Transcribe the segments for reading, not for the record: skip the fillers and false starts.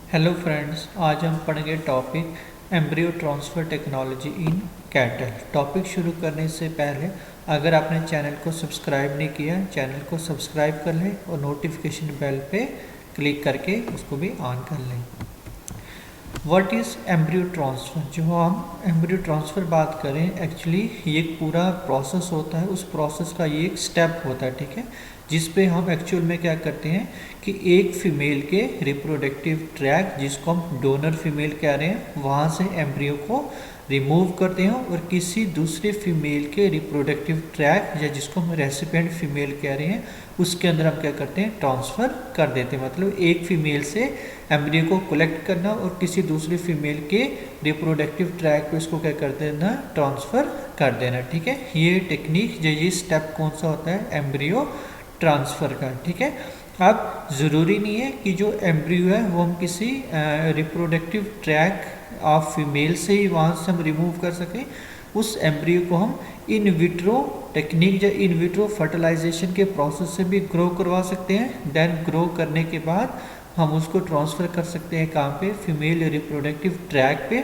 Hello friends, आज हम पढ़ेंगे topic embryo transfer technology in cattle. Topic शुरू करने से पहले अगर आपने चैनल को सब्सक्राइब नहीं किया, चैनल को सब्सक्राइब कर लें और नोटिफिकेशन बेल पे क्लिक करके उसको भी ऑन कर लें। What is embryo transfer? जो हम एम्ब्रियो ट्रांसफ़र बात करें, एक्चुअली ये एक पूरा प्रोसेस होता है। उस प्रोसेस का ये एक स्टेप होता है, ठीक है, जिस पे हम एक्चुअल में क्या करते हैं कि एक फीमेल के रिप्रोडक्टिव ट्रैक, जिसको हम डोनर फीमेल कह रहे हैं, वहाँ से एम्ब्रियो को रिमूव करते हैं और किसी दूसरे फीमेल के रिप्रोडक्टिव ट्रैक या जिसको हम रेसिपिएंट फीमेल कह रहे हैं, उसके अंदर हम क्या करते हैं, ट्रांसफ़र कर देते हैं। मतलब एक फीमेल से एम्ब्रियो को कलेक्ट करना और किसी दूसरी फीमेल के रिप्रोडक्टिव ट्रैक पे उसको क्या कर देना, ट्रांसफ़र कर देना, ठीक है। ये टेक्निक ये स्टेप कौन सा होता है, एम्ब्रियो ट्रांसफ़र का, ठीक है। अब ज़रूरी नहीं है कि जो एम्ब्रियो है वो हम किसी रिप्रोडक्टिव ट्रैक ऑफ फीमेल से ही वहाँ से हम रिमूव कर सकें। उस एम्ब्रियो को हम इन विट्रो टेक्निक या इन विट्रो फर्टिलाइजेशन के प्रोसेस से भी ग्रो करवा सकते हैं। देन ग्रो करने के बाद हम उसको ट्रांसफ़र कर सकते हैं कहाँ पे, फीमेल रिप्रोडक्टिव ट्रैक पे,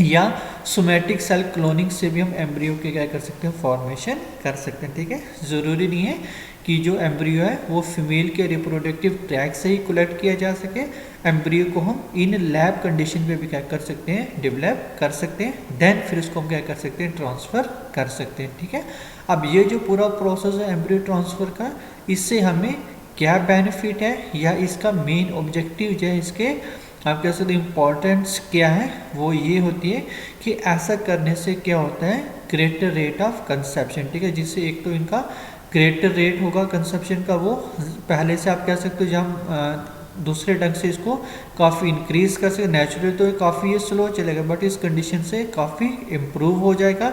या सोमैटिक सेल क्लोनिंग से भी हम एम्ब्रियो के क्या कर सकते हैं, फॉर्मेशन कर सकते हैं, ठीक है। ज़रूरी नहीं है कि जो एम्ब्रियो है वो फीमेल के रिप्रोडक्टिव ट्रैक से ही कलेक्ट किया जा सके। एम्ब्रियो को हम इन लैब कंडीशन पे भी क्या कर सकते हैं, डेवलप कर सकते हैं। देन फिर उसको हम क्या कर सकते हैं, ट्रांसफ़र कर सकते हैं, ठीक है। अब ये जो पूरा प्रोसेस है एम्ब्रियो ट्रांसफ़र का, इससे हमें क्या बेनिफिट है या इसका मेन ऑब्जेक्टिव जो है, इसके आप कह सकते इम्पोर्टेंस क्या है, वो ये होती है कि ऐसा करने से क्या होता है, ग्रेटर रेट ऑफ कंसेप्शन, ठीक है। जिससे एक तो इनका ग्रेटर रेट होगा कंसेप्शन का, वो पहले से आप कह सकते हो जब हम दूसरे ढंग से इसको काफ़ी इंक्रीज़ कर सकते। नेचुरल तो काफ़ी ये स्लो चलेगा, बट इस कंडीशन से काफ़ी इम्प्रूव हो जाएगा।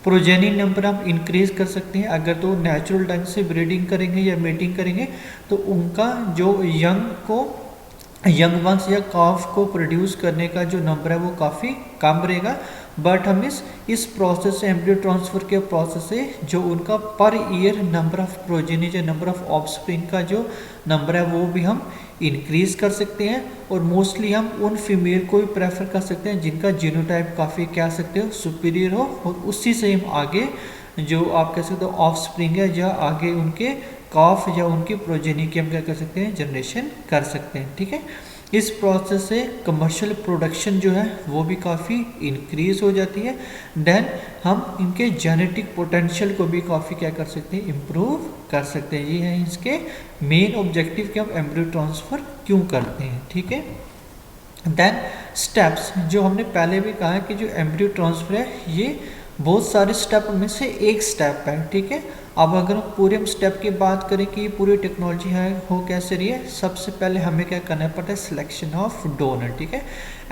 प्रोजेनी नंबर हम इंक्रीज़ कर सकते हैं। अगर तो नेचुरल ढंग से ब्रीडिंग करेंगे या मेटिंग करेंगे तो उनका जो यंग वंस या काफ को प्रोड्यूस करने का जो नंबर है वो काफ़ी कम रहेगा। बट हम इस प्रोसेस से, एम्ब्रियो ट्रांसफ़र के प्रोसेस से, जो उनका per year number of progeny, जो नंबर ऑफ ऑफस्प्रिंग का जो नंबर है वो भी हम इंक्रीज़ कर सकते हैं। और मोस्टली हम उन फीमेल को भी प्रेफर कर सकते हैं जिनका जीनोटाइप काफ़ी कह सकते हो सुपीरियर हो, और उसी से हम आगे जो आप कह सकते हो ऑफस्प्रिंग है या आगे उनके काफ या उनकी प्रोजेनी की हम क्या कर सकते हैं, जनरेशन कर सकते हैं, ठीक है। इस प्रोसेस से कमर्शियल प्रोडक्शन जो है वो भी काफ़ी इंक्रीज हो जाती है। देन हम इनके जेनेटिक पोटेंशियल को भी काफ़ी क्या कर सकते हैं, इम्प्रूव कर सकते हैं। ये है इसके मेन ऑब्जेक्टिव कि हम एम्ब्रियो ट्रांसफ़र क्यों करते हैं, ठीक है। देन स्टेप्स, जो हमने पहले भी कहा है कि जो एम्ब्रियो ट्रांसफ़र है ये बहुत सारे स्टेप में से एक स्टेप है, ठीक है। अब अगर हम पूरे हम स्टेप की बात करें कि ये पूरी टेक्नोलॉजी है हो कैसे रही है, सबसे पहले हमें क्या करना पड़ता है, सिलेक्शन ऑफ डोनर, ठीक है।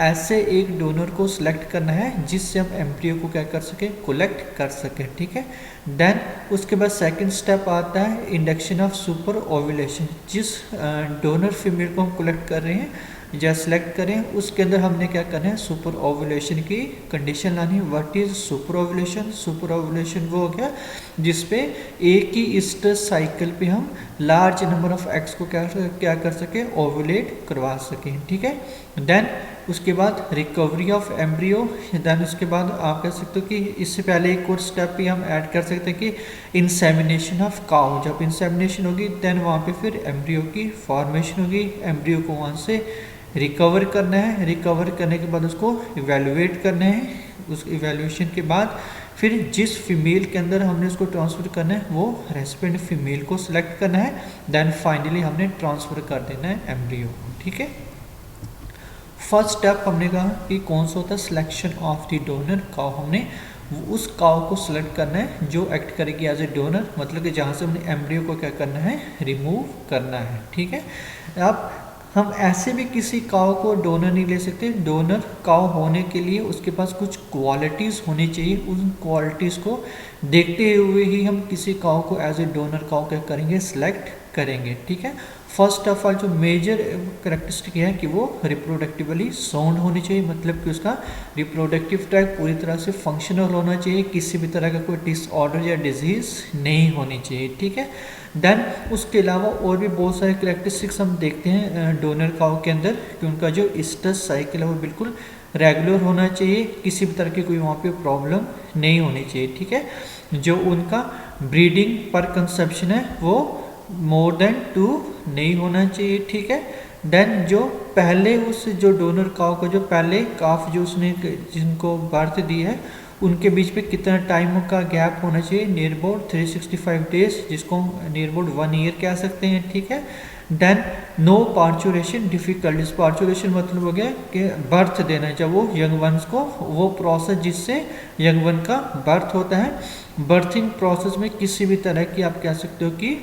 ऐसे एक डोनर को सिलेक्ट करना है जिससे हम एम्ब्रियो को क्या कर सकें, कलेक्ट कर सकें, ठीक है। देन उसके बाद सेकंड स्टेप आता है इंडक्शन ऑफ सुपर ओव्यूलेशन। जिस डोनर फीमेल को हम कलेक्ट कर रहे हैं या सिलेक्ट करें, उसके अंदर हमने क्या करना है, सुपर ओव्यूलेशन की कंडीशन लानी है। What is super ovulation? Super ovulation वो हो गया जिसपे एक ही स्ट्रेस साइकिल पे हम लार्ज नंबर ऑफ एग्स को क्या कर सके, ओव्यूलेट करवा सकें, ठीक है। देन उसके बाद रिकवरी ऑफ एम्ब्रियो। देन उसके बाद आप कह सकते हो कि इससे पहले एक और स्टेप भी हम ऐड कर सकते हैं कि इंसेमिनेशन ऑफ काउ। जब इंसेमिनेशन होगी देन वहाँ पे फिर एम्ब्रियो की फॉर्मेशन होगी। एम्ब्रियो को वहाँ से रिकवर करना है, रिकवर करने के बाद उसको इवेलुएट करना है। उस इवेल्यूएशन के बाद फिर जिस फीमेल के अंदर हमने उसको ट्रांसफ़र करना है वो रेसिपिएंट फीमेल को सिलेक्ट करना है। देन फाइनली हमने ट्रांसफ़र कर देना है एम्ब्रियो, ठीक है। फर्स्ट स्टेप हमने कहा कि कौन सा होता है, selection of the donor cow. हमने उस काउ को सिलेक्ट करना है जो एक्ट करेगी एज ए डोनर, मतलब कि जहाँ से हमने एम्ब्रियो को क्या करना है, रिमूव करना है, ठीक है। अब हम ऐसे भी किसी काउ को डोनर नहीं ले सकते। डोनर काउ होने के लिए उसके पास कुछ क्वालिटीज़ होनी चाहिए। उन क्वालिटीज़ को देखते हुए ही हम किसी काउ को एज ए डोनर काउ क्या करेंगे, सिलेक्ट करेंगे, ठीक है। फर्स्ट ऑफ ऑल जो मेजर करेक्टरिस्टिक है कि वो रिप्रोडक्टिवली साउंड होनी चाहिए, मतलब कि उसका रिप्रोडक्टिव ट्रैक पूरी तरह से फंक्शनल होना चाहिए, किसी भी तरह का कोई डिसऑर्डर या डिजीज नहीं होनी चाहिए, ठीक है। देन उसके अलावा और भी बहुत सारे करेक्टरिस्टिक्स हम देखते हैं डोनर काउ के अंदर कि उनका जो स्ट्रेस साइकिल है वो बिल्कुल रेगुलर होना चाहिए, किसी भी तरह की कोई वहाँ पे प्रॉब्लम नहीं होनी चाहिए, ठीक है। जो उनका ब्रीडिंग पर कंसेप्शन है वो मोर देन 2 नहीं होना चाहिए, ठीक है। देन जो पहले उस जो डोनर काउ को जो पहले काफ जो उसने जिनको बर्थ दी है उनके बीच में कितना टाइम का गैप होना चाहिए, नियर अबाउट 365 डेज, जिसको हम नियर अबाउट 1 ईयर कह सकते हैं, ठीक है। Then no parturition difficulties, parturition मतलब हो गया कि बर्थ देना है जब वो यंग वंस को, वो प्रोसेस जिससे यंग वन का बर्थ होता है। बर्थिंग प्रोसेस में किसी भी तरह की आप कह सकते हो कि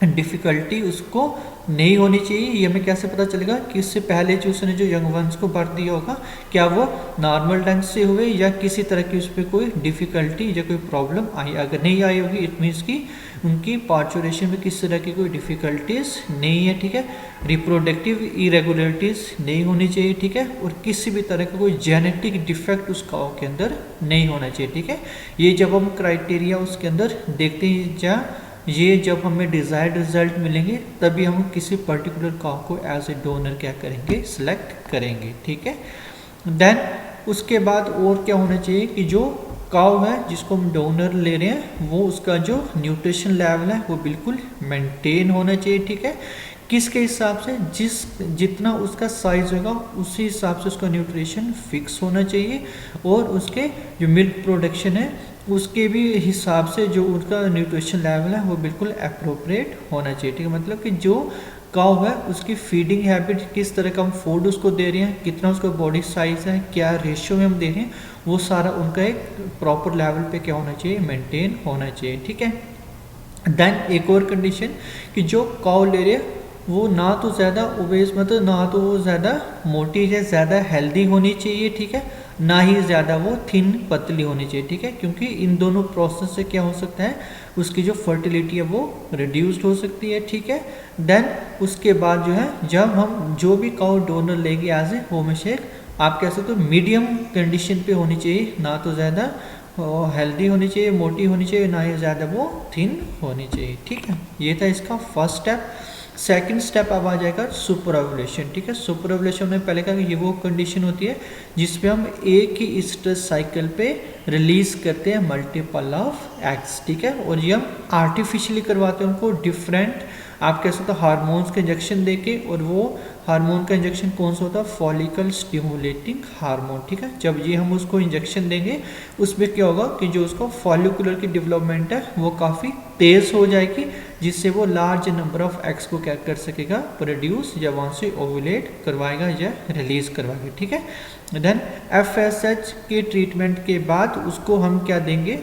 डिफ़िकल्टी उसको नहीं होनी चाहिए। ये हमें कैसे पता चलेगा कि इससे पहले जो उसने जो यंग वंस को बर्थ दिया होगा क्या वो नॉर्मल ढंग से हुए या किसी तरह की उस पर कोई डिफ़िकल्टी या कोई प्रॉब्लम आई। अगर नहीं आई होगी इट मीन्स कि उनकी पार्चुरेशन में किसी तरह की कोई डिफ़िकल्टीज नहीं है, ठीक है। रिप्रोडक्टिव इरेगुलरिटीज़ नहीं होनी चाहिए, ठीक है। और किसी भी तरह का कोई जेनेटिक डिफेक्ट उस काऊ के अंदर नहीं होना चाहिए, ठीक है। ये जब हम क्राइटेरिया उसके अंदर देखते हैं या ये जब हमें डिज़ायर्ड रिजल्ट मिलेंगे तभी हम किसी पर्टिकुलर काउ को एज ए डोनर क्या करेंगे, सिलेक्ट करेंगे, ठीक है। देन उसके बाद और क्या होना चाहिए कि जो काउ है जिसको हम डोनर ले रहे हैं वो उसका जो न्यूट्रिशन लेवल है वो बिल्कुल मेंटेन होना चाहिए, ठीक है। किसके हिसाब से, जितना उसका साइज होगा उसी हिसाब से उसका न्यूट्रिशन फिक्स होना चाहिए और उसके जो मिल्क प्रोडक्शन है उसके भी हिसाब से जो उनका न्यूट्रिशन लेवल है वो बिल्कुल अप्रोप्रिएट होना चाहिए, ठीक है। मतलब कि जो काउ है उसकी फीडिंग हैबिट, किस तरह का हम फूड उसको दे रहे हैं, कितना उसका बॉडी साइज है, क्या रेशियो में हम दे रहे हैं, वो सारा उनका एक प्रॉपर लेवल पे क्या होना चाहिए, मेंटेन होना चाहिए, ठीक है। देन एक और कंडीशन कि जो काउ ले रहे हैं वो ना तो ज़्यादा ओबेस, मतलब ना तो वो ज़्यादा मोटी है, ज़्यादा हेल्दी होनी चाहिए, ठीक है, ना ही ज़्यादा वो थिन पतली होनी चाहिए, ठीक है। क्योंकि इन दोनों प्रोसेस से क्या हो सकता है, उसकी जो फर्टिलिटी है वो रिड्यूस्ड हो सकती है, ठीक है। देन उसके बाद जो है जब हम जो भी काउ डोनर लेंगे एज ए वो हमेशा आप कह सकते हो मीडियम कंडीशन पे होनी चाहिए, ना तो ज़्यादा हेल्दी होनी चाहिए, मोटी होनी चाहिए, ना ही ज़्यादा वो थिन होनी चाहिए, ठीक है। ये था इसका फर्स्ट स्टेप। सेकंड स्टेप अब आ जाएगा सुपर ओव्यूलेशन, ठीक है। सुपर ओव्यूलेशन में पहले कहा कि ये वो कंडीशन होती है जिसपे हम एक ही स्ट्रेस साइकिल पे रिलीज करते हैं मल्टीपल ऑफ एग्स, ठीक है। और ये हम आर्टिफिशियली करवाते हैं उनको डिफरेंट आप कह सकते हो हार्मोन्स के इंजेक्शन देके, और वो हार्मोन का इंजेक्शन कौन सा होता है, फॉलिकल स्टिमुलेटिंग हार्मोन, ठीक है। जब ये हम उसको इंजेक्शन देंगे उसमें क्या होगा कि जो उसका फॉलिकुलर की डेवलपमेंट है वो काफ़ी तेज़ हो जाएगी, जिससे वो लार्ज नंबर ऑफ एग्स को क्या कर सकेगा, प्रोड्यूस या वहाँ से ओव्यूलेट करवाएगा या रिलीज करवाएगा, ठीक है। देन FSH के ट्रीटमेंट के बाद उसको हम क्या देंगे,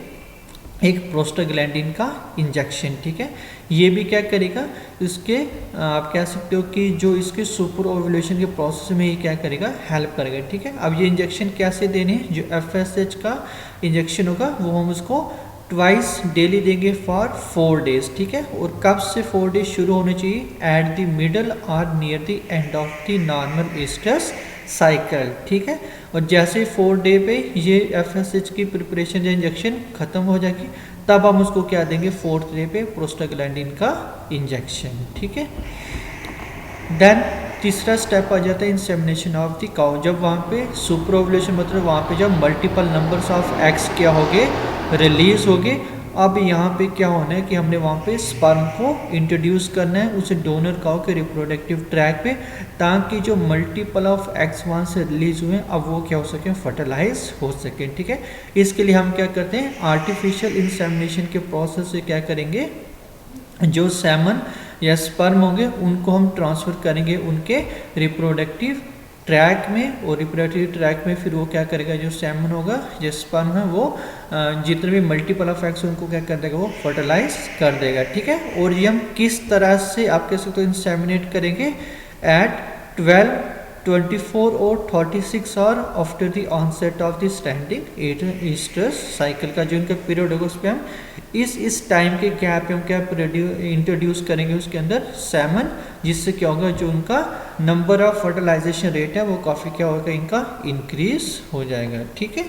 एक प्रोस्टाग्लैंडिन का इंजेक्शन, ठीक है। ये भी क्या करेगा, इसके आप कह सकते हो कि जो इसके सुपर ओव्यूलेशन के प्रोसेस में ये क्या करेगा, हेल्प करेगा, ठीक है। अब ये इंजेक्शन कैसे देने हैं, जो FSH का इंजेक्शन होगा वो हम उसको ट्वाइस डेली देंगे फॉर 4 डेज, ठीक है। और कब से 4 डेज शुरू होने चाहिए, एट द मिडल और near the end of the normal stress cycle, ठीक है। और जैसे 4 डे पे ये FSH की प्रिपरेशन या इंजेक्शन खत्म हो जाएगी तब हम उसको क्या देंगे, 4th डे पे प्रोस्टाग्लैंडिन का इंजेक्शन, ठीक है। देन तीसरा स्टेप आ जाता है इंसेमिनेशन ऑफ द काउ। जब वहाँ पे सुपर ओव्यूलेशन मतलब वहाँ पे जब मल्टीपल नंबर्स ऑफ एग्स क्या होंगे, रिलीज होंगे। अब यहाँ पे क्या होना है कि हमने वहाँ पे स्पर्म को इंट्रोड्यूस करना है उस डोनर काउ के रिप्रोडक्टिव ट्रैक पे, ताकि जो मल्टीपल ऑफ एग्स वहाँ से रिलीज हुए अब वो क्या हो सके, फर्टिलाइज हो सके, ठीक है। इसके लिए हम क्या करते हैं, आर्टिफिशियल इंसेमिनेशन के प्रोसेस से क्या करेंगे, जो सेमन या स्पर्म होंगे उनको हम ट्रांसफ़र करेंगे उनके रिप्रोडक्टिव ट्रैक में, और रिप्रोडक्टिव ट्रैक में फिर वो क्या करेगा, जो सेमन होगा जो स्पर्म है वो जितने भी मल्टीपल ऑफ एग्स उनको क्या कर देगा, वो फर्टिलाइज कर देगा, ठीक है। और ये हम किस तरह से आप कह सकते हो इंसेमिनेट करेंगे, एट 12 24 और 36 hour after the onset of the standing oestrus cycle का जो इनका पीरियड होगा उस पर हम इस टाइम के गैप पे हम क्या इंट्रोड्यूस करेंगे उसके अंदर सेमन, जिससे क्या होगा जो उनका नंबर ऑफ फर्टिलाइजेशन रेट है वो काफ़ी क्या होगा इनका इंक्रीज हो जाएगा। ठीक है,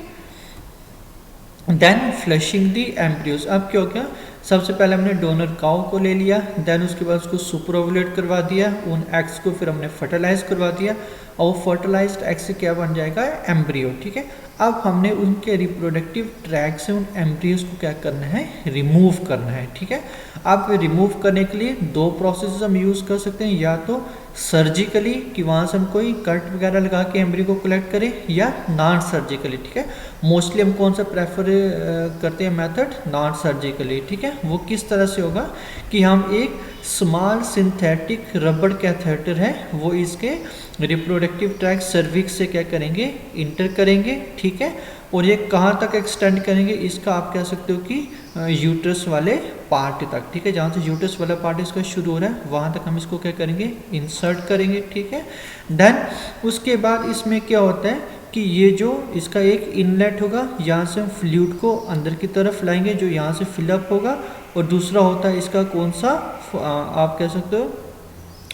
देन फ्लशिंग दी एम्ब्रियोज। अब क्या हो गया, सबसे पहले हमने डोनर काउ को ले लिया, देन उसके बाद उसको सुपरओवुलेट करवा दिया, उन एग्स को फिर हमने फर्टिलाइज करवा दिया और फर्टिलाइज्ड एग से क्या बन जाएगा एम्ब्रियो। ठीक है, अब हमने उनके रिप्रोडक्टिव ट्रैक से उन एम्ब्रियोज को क्या करना है, रिमूव करना है। ठीक है, अब रिमूव करने के लिए दो प्रोसेस हम यूज़ कर सकते हैं, या तो सर्जिकली कि वहाँ से हम कोई कट वगैरह लगा के एम्ब्रियो को कलेक्ट करें, या नॉन सर्जिकली। ठीक है, मोस्टली हम कौन सा प्रेफर करते हैं मेथड, नॉन सर्जिकली। ठीक है, वो किस तरह से होगा कि हम एक स्मॉल सिंथेटिक रबड़ कैथेटर है वो इसके रिप्रोडक्टिव ट्रैक सर्विक्स से क्या करेंगे, इंटर करेंगे। ठीक है, और ये कहाँ तक एक्सटेंड करेंगे, इसका आप कह सकते हो कि यूट्रस वाले पार्ट तक। ठीक है, जहाँ से यूट्रस वाला पार्ट इसका शुरू हो रहा है वहाँ तक हम इसको क्या करेंगे, इंसर्ट करेंगे। ठीक है, देन उसके बाद इसमें क्या होता है कि ये जो इसका एक इनलेट होगा, यहाँ से हम फ्लूइड को अंदर की तरफ लाएंगे जो यहाँ से फिलअप होगा, और दूसरा होता है इसका कौन सा, आप कह सकते हो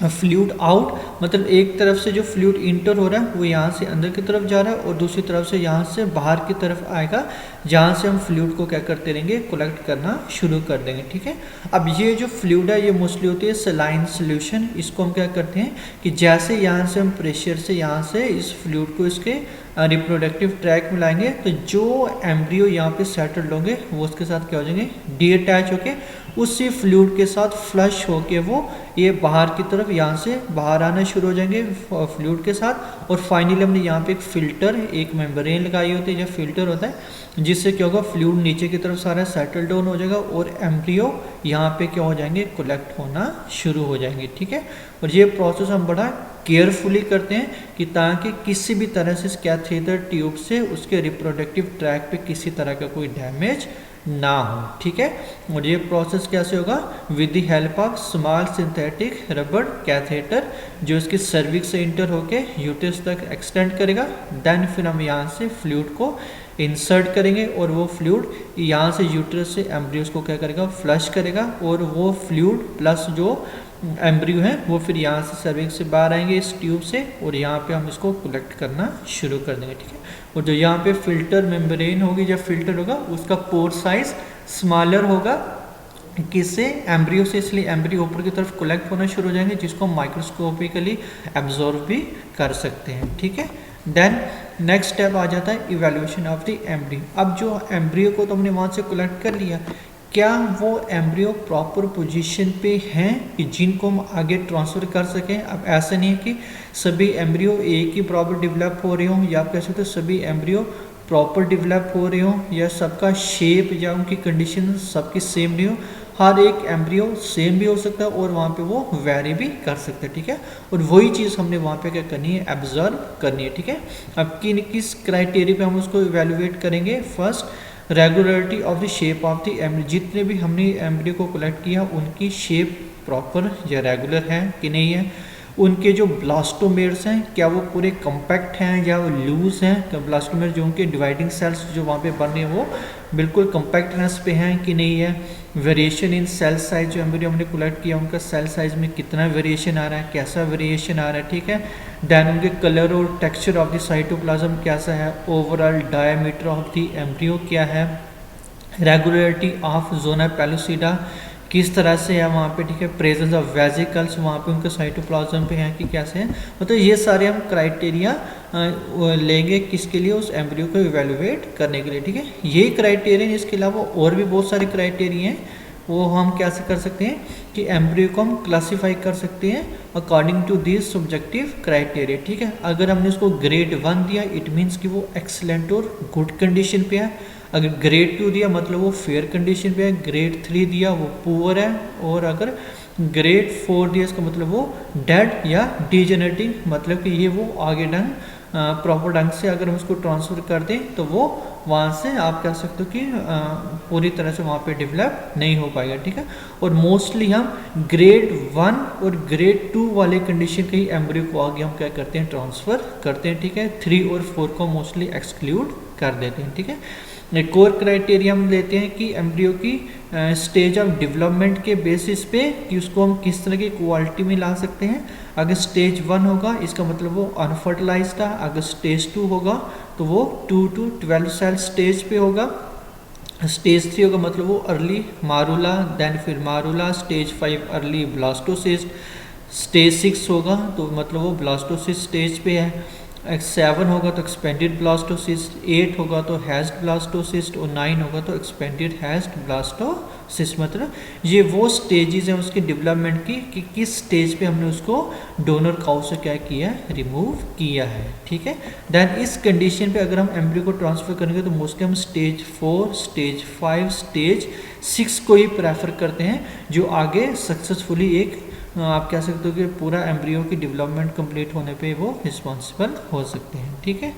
फ्लूइड आउट, मतलब एक तरफ से जो फ्लूइड इंटर हो रहा है वो यहाँ से अंदर की तरफ जा रहा है और दूसरी तरफ से यहाँ से बाहर की तरफ आएगा, जहाँ से हम फ्लूइड को क्या करते रहेंगे, कलेक्ट करना शुरू कर देंगे। ठीक है, अब ये जो फ्लूइड है ये मोस्टली होती है सलाइन सोल्यूशन। इसको हम क्या करते हैं कि जैसे यहाँ से हम प्रेशर से यहाँ से इस फ्लूइड को इसके रिप्रोडक्टिव ट्रैक में लाएंगे तो जो एम्ब्रियो यहाँ पे सेटल्ड होंगे वो उसके साथ क्या हो जाएंगे, डीअटैच होके उसी फ्लूइड के साथ फ्लश होके वो ये बाहर की तरफ यहाँ से बाहर आना शुरू हो जाएंगे फ्लूइड के साथ। और फाइनली हमने यहाँ पे एक फिल्टर, एक मेम्ब्रेन लगाई होती है या फिल्टर होता है, जिससे क्या होगा फ्लूइड नीचे की तरफ सारा सेटल डाउन हो जाएगा और एम्ब्रियो यहाँ पे क्या हो जाएंगे, कलेक्ट होना शुरू हो जाएंगे। ठीक है, और ये प्रोसेस हम बड़ा केयरफुली करते हैं कि ताकि किसी भी तरह से इस कैथेटर ट्यूब से उसके रिप्रोडक्टिव ट्रैक पे किसी तरह का कोई डैमेज ना हो। ठीक है, और ये प्रोसेस कैसे होगा, with the help of small synthetic रबड़ कैथेटर जो इसकी सर्विक्स से इंटर होके यूट्रस तक एक्सटेंड करेगा। देन फिर हम यहाँ से फ्लूइड को इंसर्ट करेंगे और वो फ्लूइड यहाँ से यूट्रस से एम्ब्रियोज को क्या करेगा, फ्लश करेगा, और वो फ्लूइड प्लस जो एम्ब्रियो है वो फिर यहाँ से सर्विक्स से बाहर आएंगे इस ट्यूब से, और यहाँ पे हम इसको कलेक्ट करना शुरू कर देंगे। ठीक है, और जो यहाँ पे फिल्टर मेम्ब्रेन होगी या फिल्टर होगा उसका पोर साइज स्मॉलर होगा, किससे, एम्ब्रियो से, इसलिए एम्ब्रियो ऊपर की तरफ कलेक्ट होना शुरू हो जाएंगे जिसको माइक्रोस्कोपिकली एब्जॉर्ब भी कर सकते हैं। ठीक है, देन नेक्स्ट स्टेप आ जाता है इवैल्यूएशन ऑफ द एम्ब्रियो। अब जो एम्ब्रियो को तो हमने वहाँ से कलेक्ट कर लिया, क्या वो एम्ब्रियो प्रॉपर पोजीशन पे हैं कि जिनको हम आगे ट्रांसफ़र कर सकें। अब ऐसा नहीं है कि सभी एम्ब्रियो एक ही प्रॉपर डेवलप हो रहे हों, या आप कह सकते हो सभी एम्ब्रियो प्रॉपर डेवलप हो रहे हों, या सबका शेप या उनकी कंडीशन सबकी सेम नहीं हो। हर एक एम्ब्रियो सेम भी हो सकता है और वहाँ पे वो वेरी भी कर सकते हैं। ठीक है, और वही चीज़ हमने वहाँ पे क्या करनी है, एब्जर्व करनी है। ठीक है, अब किस क्राइटेरिया पे हम उसको इवेलुएट करेंगे, first regularity of the shape of the embryo, जितने भी हमने एम्ब्रियो को कलेक्ट किया उनकी शेप प्रॉपर या रेगुलर है कि नहीं है, उनके जो ब्लास्टोमेर्स हैं क्या वो पूरे कम्पैक्ट हैं या वो लूज हैं, ब्लास्टोमेर जो उनके डिवाइडिंग सेल्स जो वहाँ पे बन रहे हैं वो बिल्कुल कम्पैक्टनेस पे हैं कि नहीं है, वेरिएशन इन सेल साइज, जो एम्ब्रियो हमने कलेक्ट किया उनका सेल साइज में कितना वेरिएशन आ रहा है, कैसा वेरिएशन आ रहा है। ठीक है, देन उनके कलर और टेक्सचर ऑफ द साइटोप्लाज्म कैसा है, overall diameter of the embryo क्या है, रेगुलरिटी ऑफ जोना पेलुसिडा किस तरह से है वहाँ पे। ठीक है, प्रेजेंस ऑफ वेजिकल्स वहाँ पे उनके साइटोप्लाज्म पे हैं कि कैसे हैं, मतलब ये सारे हम क्राइटेरिया लेंगे किसके लिए, उस एम्ब्रियो को इवेलुएट करने के लिए। ठीक है, ये क्राइटेरिया, इसके अलावा और भी बहुत सारे क्राइटेरिया हैं, वो हम कैसे कर सकते हैं कि एम्ब्रियो को हम क्लासीफाई कर सकते हैं according to this subjective criteria. ठीक है, अगर हमने उसको ग्रेड 1 दिया इट मीन्स कि वो एक्सलेंट और गुड कंडीशन पे है, अगर ग्रेड 2 दिया मतलब वो फेयर कंडीशन पे है, ग्रेड 3 दिया वो पुअर है, और अगर ग्रेड 4 दिया इसका मतलब वो डेड या डिजेनरेटिंग, मतलब कि ये वो आगे डन प्रॉपर ढंग से अगर हम उसको ट्रांसफ़र कर दें तो वो वहाँ से आप कह सकते हो कि पूरी तरह से वहाँ पे डेवलप नहीं हो पाएगा, ठीक है। और मोस्टली हम ग्रेड 1 और ग्रेड 2 वाले कंडीशन के ही एम्ब्रियो को आगे हम क्या करते हैं, ट्रांसफ़र करते हैं, ठीक है। 3 और 4 को मोस्टली एक्सक्लूड कर देते हैं, ठीक है। एक और क्राइटेरिया हम लेते हैं कि एम्ब्रियो की स्टेज ऑफ डेवलपमेंट के बेसिस पे कि उसको हम किस तरह की क्वालिटी में ला सकते हैं। अगर स्टेज 1 होगा इसका मतलब वो अनफर्टिलाइज्ड था, अगर स्टेज 2 होगा तो वो 2 to 12 सेल स्टेज पे होगा, स्टेज 3 होगा मतलब वो अर्ली मारूला, देन फिर मारूला, स्टेज 5 अर्ली ब्लास्टोसिस्ट, स्टेज 6 होगा तो मतलब वो ब्लास्टोसिस्ट स्टेज पे है, 7 होगा तो एक्सपेंडेड ब्लास्टोसिस्ट, 8 होगा तो हैज्ड ब्लास्टोसिस्ट और 9 होगा तो एक्सपेंडेड हैज्ड ब्लास्टोसिस्ट। मतलब ये वो स्टेजेस हैं उसके डेवलपमेंट की कि किस स्टेज पे हमने उसको डोनर काउ से क्या किया है, रिमूव किया है, ठीक है। देन इस कंडीशन पे अगर हम एम्ब्रियो को ट्रांसफ़र करेंगे तो मोस्टली हम स्टेज 4, स्टेज 5, स्टेज 6 को ही प्रेफर करते हैं, जो आगे सक्सेसफुली एक आप कह सकते हो कि पूरा एम्ब्रियो की डेवलपमेंट कंप्लीट होने पे वो रिस्पॉन्सिबल हो सकते हैं, ठीक है।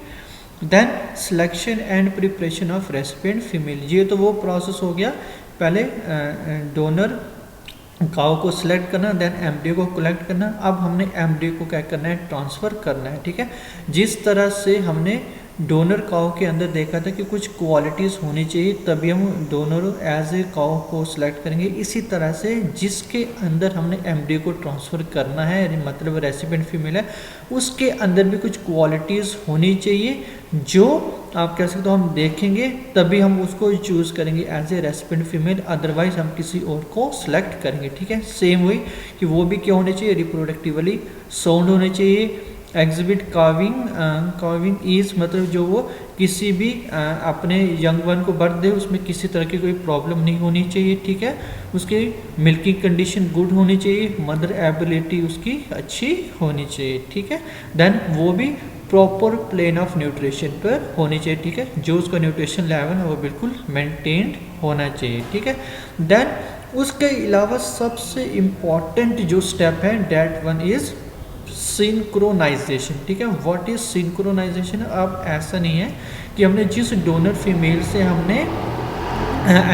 Then selection and preparation of recipient female, ये तो वो प्रोसेस हो गया, पहले डोनर काउ को सिलेक्ट करना, देन एम्ब्रियो को कलेक्ट करना, अब हमने एम्ब्रियो को क्या करना है, ट्रांसफ़र करना है, ठीक है। जिस तरह से हमने डोनर काउ के अंदर देखा था कि कुछ क्वालिटीज़ होनी चाहिए तभी हम डोनर एज ए काउ को सिलेक्ट करेंगे, इसी तरह से जिसके अंदर हमने एम्ब्रियो को ट्रांसफ़र करना है मतलब रेसिपिएंट फीमेल है, उसके अंदर भी कुछ क्वालिटीज़ होनी चाहिए जो आप कह सकते हो हम देखेंगे तभी हम उसको चूज़ करेंगे as a recipient female, otherwise हम किसी और को सिलेक्ट करेंगे, ठीक है। सेम वही कि वो भी क्या होने चाहिए, रिप्रोडक्टिवली साउंड होने चाहिए, एग्जिबिट कार्विंग ईज मतलब जो वो किसी भी अपने यंग वन को बर्थ दे उसमें किसी तरह की कोई प्रॉब्लम नहीं होनी चाहिए, ठीक है। उसकी मिल्किंग कंडीशन गुड होनी चाहिए, मदर एबिलिटी उसकी अच्छी होनी चाहिए, ठीक है। देन वो भी प्रॉपर प्लेन ऑफ न्यूट्रिशन पर होनी चाहिए, ठीक है। जो उसका न्यूट्रिशन लेवल है वो बिल्कुल मेंटेन्ड होना चाहिए, ठीक है। देन उसके अलावा सबसे इम्पॉर्टेंट जो स्टेप है डेट वन इज़ सिंक्रोनाइजेशन, ठीक है। What is synchronisation? अब ऐसा नहीं है कि हमने जिस डोनर फीमेल से हमने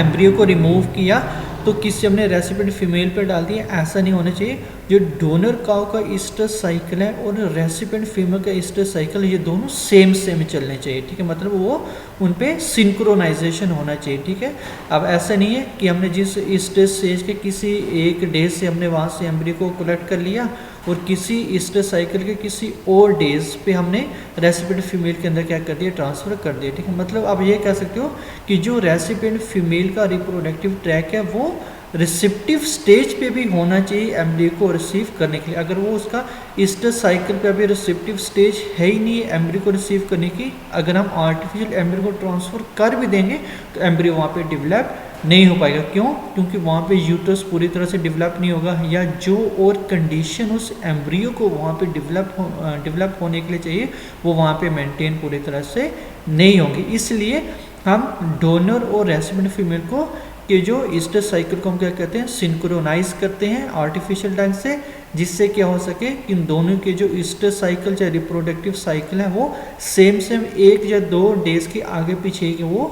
एम्ब्रियो को रिमूव किया तो किसी हमने रेसिपिएंट फीमेल पर डाल दिया, ऐसा नहीं होना चाहिए। जो डोनर काउ का ईस्टर साइकिल है और रेसिपिएंट फीमेल का ईस्टर साइकिल ये दोनों सेम चलने चाहिए, ठीक है। मतलब वो उन पे सिंक्रोनाइजेशन होना चाहिए, ठीक है। अब ऐसा नहीं है कि हमने जिस ईस्टर स्टेज के किसी एक डेज से हमने वहाँ से एम्ब्रियो को कलेक्ट कर लिया और किसी ईस्टर साइकिल के किसी और डेज पे हमने रेसिपिएंट फीमेल के अंदर क्या कर दिया, ट्रांसफ़र कर दिया, ठीक है। मतलब आप ये कह सकते हो कि जो रेसिपिएंट फीमेल का रिप्रोडक्टिव ट्रैक है वो रिसेप्टिव स्टेज पे भी होना चाहिए एम्ब्रियो को रिसीव करने के लिए। अगर वो उसका ईस्टर साइकिल पे अभी रिसेप्टिव स्टेज है ही नहीं है एम्ब्रियो को रिसीव करने की, अगर हम आर्टिफिशियल एम्ब्रियो को ट्रांसफ़र कर भी देंगे तो एम्ब्रियो वहाँ पे डेवलप नहीं हो पाएगा। क्यों? क्योंकि वहाँ पे यूट्रस पूरी तरह से डेवलप नहीं होगा, या जो और कंडीशन उस एम्ब्रियो को वहाँ पे डेवलप होने के लिए चाहिए वो वहाँ पे मेंटेन पूरी तरह से नहीं होंगी। इसलिए हम डोनर और रेसिपिएंट फीमेल को कि जो ईस्टर साइकिल को हम क्या कहते हैं, सिंक्रोनाइज करते हैं आर्टिफिशियल ढंग से, जिससे क्या हो सके कि इन दोनों के जो ईस्टर साइकिल चाहे रिप्रोडक्टिव साइकिल है वो सेम एक या दो डेज के आगे पीछे के वो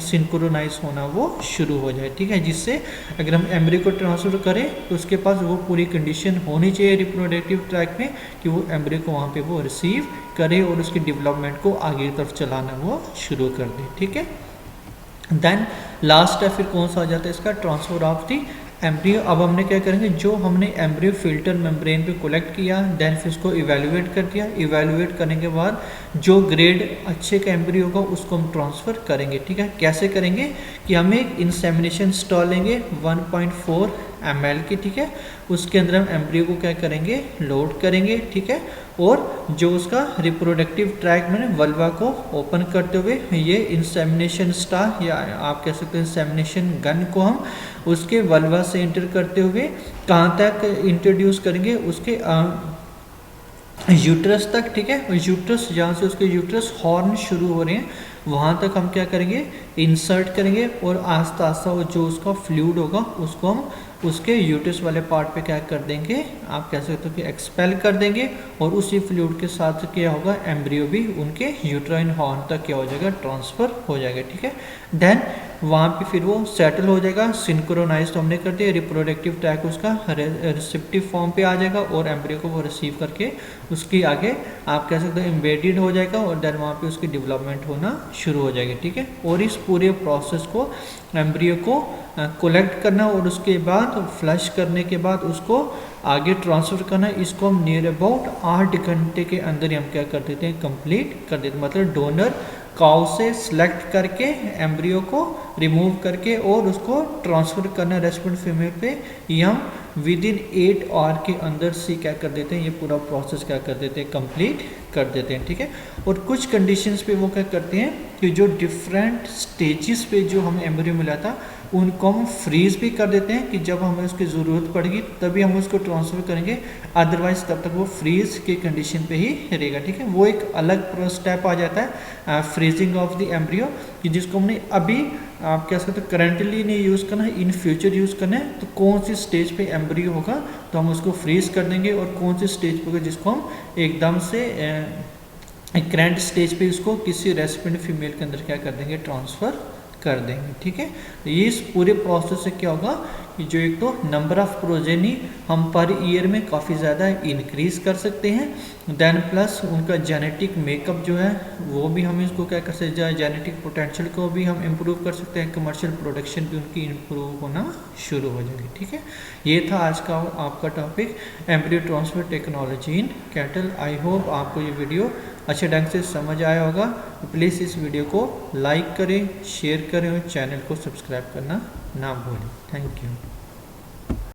सिंक्रोनाइज होना वो शुरू हो जाए, ठीक है। जिससे अगर हम एम्ब्रियो को ट्रांसफर करें तो उसके पास वो पूरी कंडीशन होनी चाहिए रिप्रोडक्टिव ट्रैक में कि वो एम्ब्रियो को वहाँ पे वो रिसीव करे और उसकी डेवलपमेंट को आगे की तरफ चलाना वो शुरू कर दे, ठीक है। देन लास्ट है फिर कौन सा आ जाता है इसका, ट्रांसफर ऑफ दी एम्ब्रियो। अब हमने क्या करेंगे, जो हमने एम्ब्रियो फिल्टर मेम्ब्रेन पे कलेक्ट किया देन फिर उसको इवेलुएट कर दिया, इवेलुएट करने के बाद जो ग्रेड अच्छे का एम्ब्रियो होगा उसको हम ट्रांसफ़र करेंगे, ठीक है। कैसे करेंगे कि हम एक इंसेमिनेशन स्टॉल लेंगे 1.4 ml की, ठीक है। उसके अंदर हम एम्ब्रियो को क्या करेंगे, लोड करेंगे, ठीक है। और जो उसका रिप्रोडक्टिव ट्रैक में वल्वा को ओपन करते हुए ये इंसेमिनेशन स्टार या आप कह सकते हैं इंसेमिनेशन गन को हम उसके वल्वा से इंटर करते हुए कहाँ तक इंट्रोड्यूस करेंगे, उसके यूट्रस तक, ठीक है। यूट्रस जहाँ से उसके यूट्रस हॉर्न शुरू हो रहे हैं वहाँ तक हम क्या करेंगे, इंसर्ट करेंगे और आस्ता आस्ता वो जो उसका फ्लूइड होगा उसको हम उसके यूट्रस वाले पार्ट पे क्या कर देंगे, आप कह सकते हो कि एक्सपेल कर देंगे, और उसी फ्लूइड के साथ क्या होगा, एम्ब्रियो भी उनके यूट्राइन हॉर्न तक क्या हो जाएगा, ट्रांसफ़र हो जाएगा। ठीक है, देन वहाँ पे फिर वो सेटल हो जाएगा, सिंक्रोनाइज तो हमने कर दिया, रिप्रोडक्टिव ट्रैक उसका रिसेप्टिव फॉर्म पे आ जाएगा, और एम्ब्रियो को वो रिसीव करके उसकी आगे आप कह सकते हो एम्बेडेड हो जाएगा, और देन वहाँ पे उसकी डेवलपमेंट होना शुरू हो जाएगी। ठीक है, और इस पूरे प्रोसेस को एम्ब्रियो को कलेक्ट करना और उसके बाद फ्लश करने के बाद उसको आगे ट्रांसफ़र करना, इसको हम नियर अबाउट 8 घंटे के अंदर ही हम क्या कर देते हैं, कंप्लीट कर देते हैं। मतलब डोनर काउ से सिलेक्ट करके एम्ब्रियो को रिमूव करके और उसको ट्रांसफ़र करना रेस्पोंडेंट फीमेल पे, ये हम विद इन 8 आवर के अंदर से क्या कर देते हैं, ये पूरा प्रोसेस क्या कर देते हैं, कंप्लीट कर देते हैं। ठीक है, और कुछ कंडीशंस पे वो क्या करते हैं कि जो डिफरेंट स्टेजेस पे जो हमें एम्ब्रियो मिला था उनको हम फ्रीज भी कर देते हैं कि जब हमें उसकी ज़रूरत पड़ेगी तभी हम उसको ट्रांसफ़र करेंगे, अदरवाइज तब तक वो फ्रीज के कंडीशन पे ही रहेगा। ठीक है, वो एक अलग स्टेप आ जाता है फ्रीजिंग ऑफ द एम्ब्रियो, कि जिसको हमने अभी आप कह सकते हो करंटली नहीं यूज़ करना है, इन फ्यूचर यूज़ करना है। तो कौन सी स्टेज पे एम्ब्रियो होगा तो हम उसको फ्रीज कर देंगे, और कौन सी स्टेज पे होगा जिसको हम एकदम से करंट स्टेज पे उसको किसी रेस्पिडेंट फीमेल के अंदर क्या कर देंगे, ट्रांसफ़र कर देंगे। ठीक है, ये इस पूरे प्रोसेस से क्या होगा कि जो एक तो नंबर ऑफ प्रोजेनी हम पर ईयर में काफ़ी ज़्यादा इंक्रीज कर सकते हैं, देन प्लस उनका जेनेटिक मेकअप जो है वो भी हम इसको क्या कर सकते हैं, जेनेटिक पोटेंशियल को भी हम इम्प्रूव कर सकते हैं, कमर्शियल प्रोडक्शन भी उनकी इम्प्रूव होना शुरू हो जाएगी। ठीक है, ये था आज का आपका topic embryo transfer technology in cattle. I hope आपको ये वीडियो अच्छे ढंग से समझ आया होगा। प्लीज़ इस वीडियो को लाइक करें, शेयर करें और चैनल को सब्सक्राइब करना ना भूलें। Thank you.